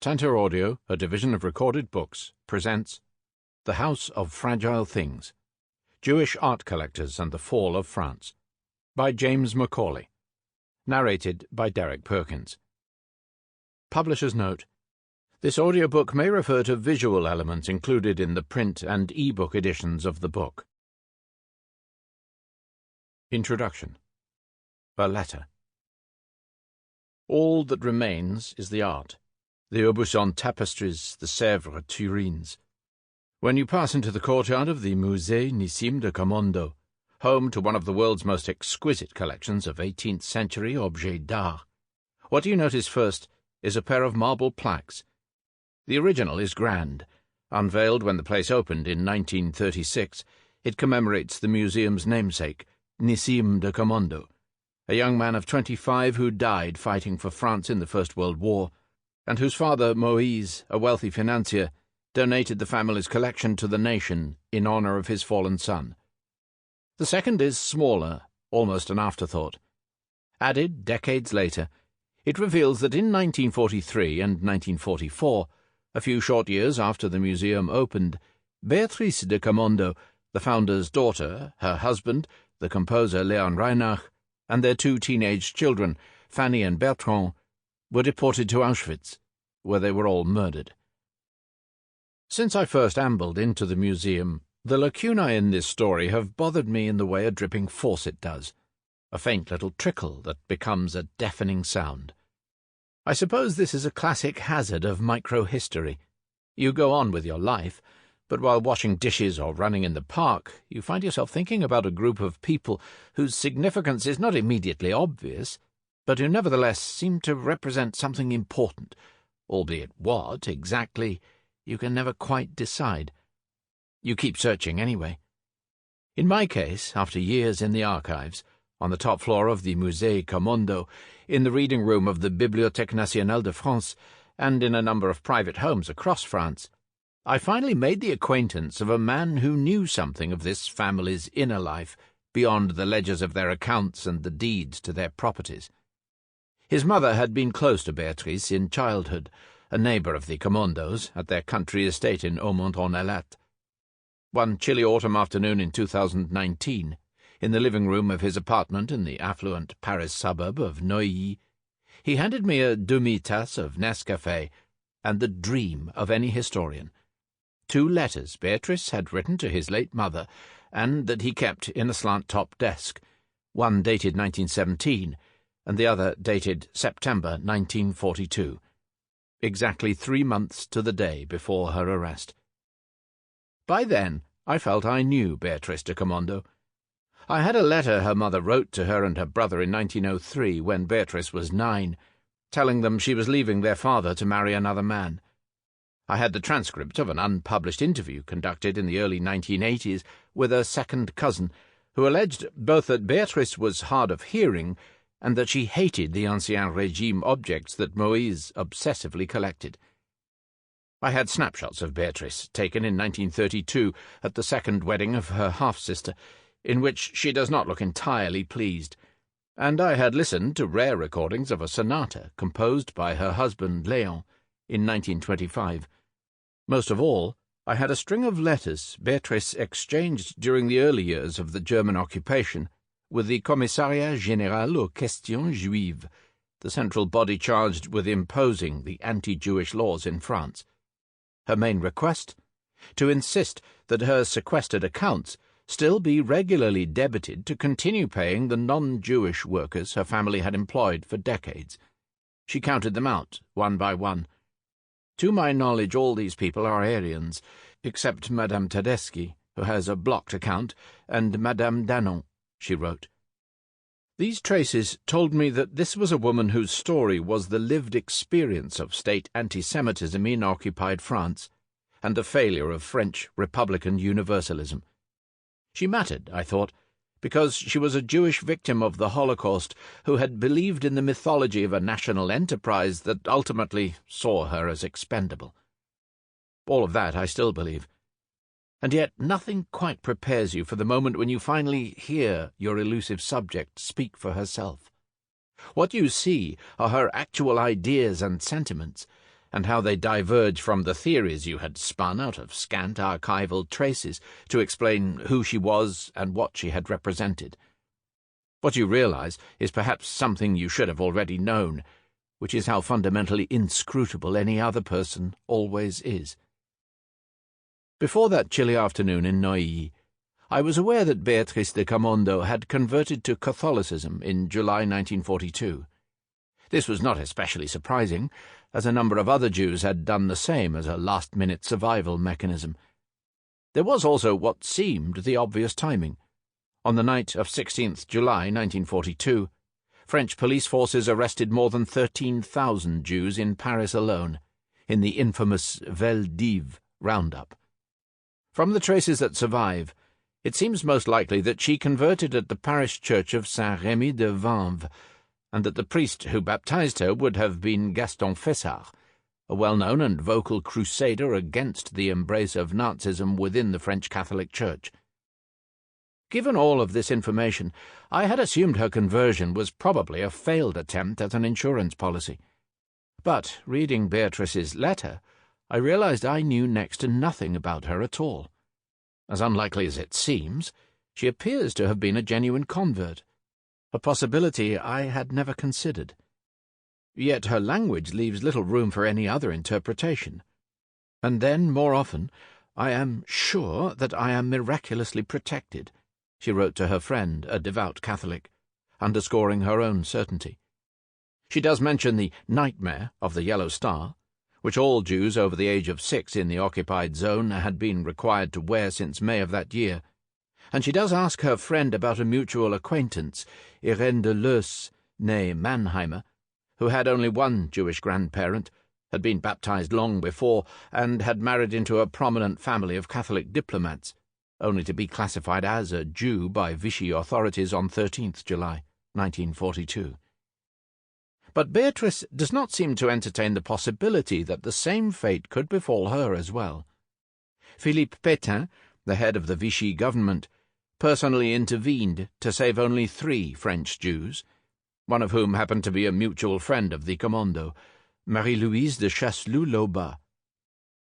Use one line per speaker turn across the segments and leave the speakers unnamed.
Tantor Audio, a division of Recorded Books, presents The House of Fragile Things, Jewish Art Collectors and the Fall of France, by James Mcauley, narrated by Derek Perkins. Publisher's note: this audiobook may refer to visual elements included in the print and e-book editions of the book. Introduction. A letter. All that remains is the art. The Aubusson tapestries, the Sèvres turines. When you pass into the courtyard of the Musée Nissim de Commando, home to one of the world's most exquisite collections of 18th-century objets d'art, what you notice first is a pair of marble plaques. The original is grand. Unveiled when the place opened in 1936, it commemorates the museum's namesake, Nissim de Commando, a young man of 25 who died fighting for France in the First World War, and whose father, Moïse, a wealthy financier, donated the family's collection to the nation in honor of his fallen son. The second is smaller, almost an afterthought. Added decades later, it reveals that in 1943 and 1944, a few short years after the museum opened, Beatrice de Commando, the founder's daughter, her husband, the composer Léon Reinach, and their two teenage children, Fanny and Bertrand, were deported to Auschwitz, where they were all murdered. Since I first ambled into the museum, the lacunae in this story have bothered me in the way a dripping faucet does, a faint little trickle that becomes a deafening sound. I suppose this is a classic hazard of microhistory. You go on with your life, but while washing dishes or running in the park, you find yourself thinking about a group of people whose significance is not immediately obvious, but who nevertheless seem to represent something important, albeit what, exactly, you can never quite decide. You keep searching anyway. In my case, after years in the archives, on the top floor of the Musée Commando, in the reading room of the Bibliothèque Nationale de France, and in a number of private homes across France, I finally made the acquaintance of a man who knew something of this family's inner life beyond the ledgers of their accounts and the deeds to their properties. His mother had been close to Beatrice in childhood, a neighbour of the Commandos at their country estate in Aumont-en-Alate. One chilly autumn afternoon in 2019, in the living room of his apartment in the affluent Paris suburb of Neuilly, he handed me a demi-tasse of Nescafé and the dream of any historian. 2 letters Beatrice had written to his late mother, and that he kept in a slant-top desk, one dated 1917, and the other dated September 1942, exactly 3 months to the day before her arrest. By then, I felt I knew Beatrice de Commando. I had a letter her mother wrote to her and her brother in 1903, when Beatrice was 9, telling them she was leaving their father to marry another man. I had the transcript of an unpublished interview conducted in the early 1980s with a second cousin, who alleged both that Beatrice was hard of hearing and that she hated the Ancien Régime objects that Moïse obsessively collected. I had snapshots of Beatrice, taken in 1932 at the second wedding of her half-sister, in which she does not look entirely pleased, and I had listened to rare recordings of a sonata composed by her husband Léon in 1925. Most of all, I had a string of letters Beatrice exchanged during the early years of the German occupation with the Commissariat Général aux Questions Juives, the central body charged with imposing the anti-Jewish laws in France. Her main request? To insist that her sequestered accounts still be regularly debited to continue paying the non-Jewish workers her family had employed for decades. She counted them out, one by one. To my knowledge, all these people are Aryans, except Madame Tedeschi, who has a blocked account, and Madame Danon, she wrote. These traces told me that this was a woman whose story was the lived experience of state anti-Semitism in occupied France, and the failure of French Republican universalism. She mattered, I thought, because she was a Jewish victim of the Holocaust who had believed in the mythology of a national enterprise that ultimately saw her as expendable. All of that I still believe. And yet nothing quite prepares you for the moment when you finally hear your elusive subject speak for herself. What you see are her actual ideas and sentiments, and how they diverge from the theories you had spun out of scant archival traces to explain who she was and what she had represented. What you realize is perhaps something you should have already known, which is how fundamentally inscrutable any other person always is. Before that chilly afternoon in Neuilly, I was aware that Beatrice de Camondo had converted to Catholicism in July 1942. This was not especially surprising, as a number of other Jews had done the same as a last-minute survival mechanism. There was also what seemed the obvious timing. On the night of 16th July 1942, French police forces arrested more than 13,000 Jews in Paris alone, in the infamous Veldiv roundup. From the traces that survive, it seems most likely that she converted at the parish church of Saint-Rémy de Vanves, and that the priest who baptized her would have been Gaston Fessard, a well-known and vocal crusader against the embrace of Nazism within the French Catholic Church. Given all of this information, I had assumed her conversion was probably a failed attempt at an insurance policy. But, reading Beatrice's letter, I realized I knew next to nothing about her at all. As unlikely as it seems, she appears to have been a genuine convert, a possibility I had never considered. Yet her language leaves little room for any other interpretation. And then, more often, I am sure that I am miraculously protected, she wrote to her friend, a devout Catholic, underscoring her own certainty. She does mention the nightmare of the yellow star, which all Jews over the age of 6 in the occupied zone had been required to wear since May of that year, and she does ask her friend about a mutual acquaintance, Irene de Leus, née Mannheimer, who had only one Jewish grandparent, had been baptized long before, and had married into a prominent family of Catholic diplomats, only to be classified as a Jew by Vichy authorities on 13th July, 1942. But Beatrice does not seem to entertain the possibility that the same fate could befall her as well. Philippe Pétain, the head of the Vichy government, personally intervened to save only 3 French Jews, one of whom happened to be a mutual friend of the Camondo, Marie-Louise de Chasseloup-Laubat.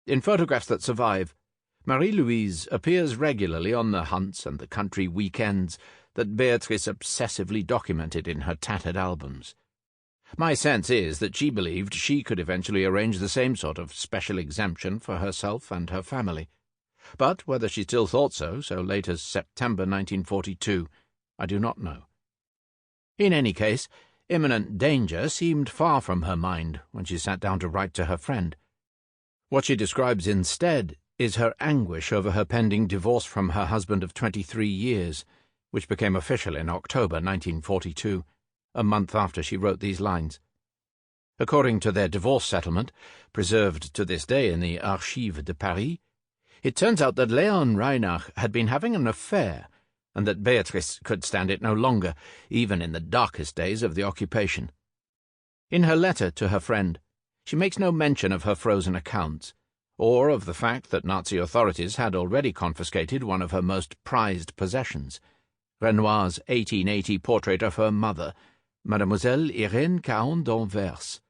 In photographs that survive, Marie-Louise appears regularly on the hunts and the country weekends that Beatrice obsessively documented in her tattered albums. My sense is that she believed she could eventually arrange the same sort of special exemption for herself and her family. But whether she still thought so late as September 1942, I do not know. In any case, imminent danger seemed far from her mind when she sat down to write to her friend. What she describes instead is her anguish over her pending divorce from her husband of 23 years, which became official in October 1942, a month after she wrote these lines. According to their divorce settlement, preserved to this day in the Archives de Paris, it turns out that Léon Reinach had been having an affair, and that Beatrice could stand it no longer, even in the darkest days of the occupation. In her letter to her friend, she makes no mention of her frozen accounts, or of the fact that Nazi authorities had already confiscated one of her most prized possessions, Renoir's 1880 portrait of her mother, Mademoiselle Irene Caron d'Anvers,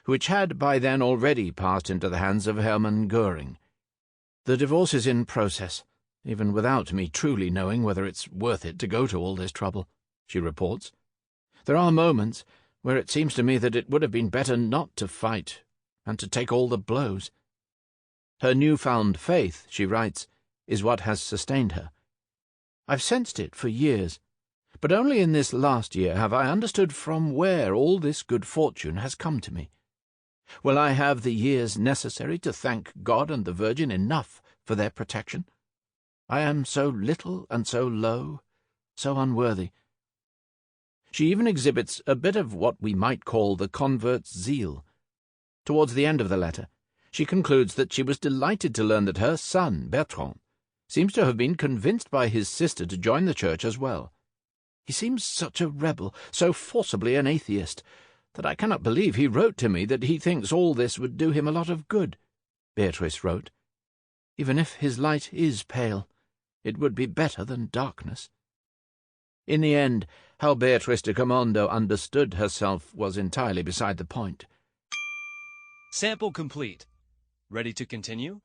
which had by then already passed into the hands of Hermann Göring. The divorce is in process, even without me truly knowing whether it's worth it to go to all this trouble, she reports. There are moments where it seems to me that it would have been better not to fight and to take all the blows. Her newfound faith, she writes, is what has sustained her. I've sensed it for years, but only in this last year have I understood from where all this good fortune has come to me. Will I have the years necessary to thank God and the Virgin enough for their protection? I am so little and so low, so unworthy. She even exhibits a bit of what we might call the convert's zeal. Towards the end of the letter, she concludes that she was delighted to learn that her son, Bertrand, seems to have been convinced by his sister to join the church as well. He seems such a rebel, so forcibly an atheist, that I cannot believe he wrote to me that he thinks all this would do him a lot of good, Beatrice wrote. Even if his light is pale, it would be better than darkness. In the end, how Beatrice de Camondo understood herself was entirely beside the point.
Sample complete. Ready to continue?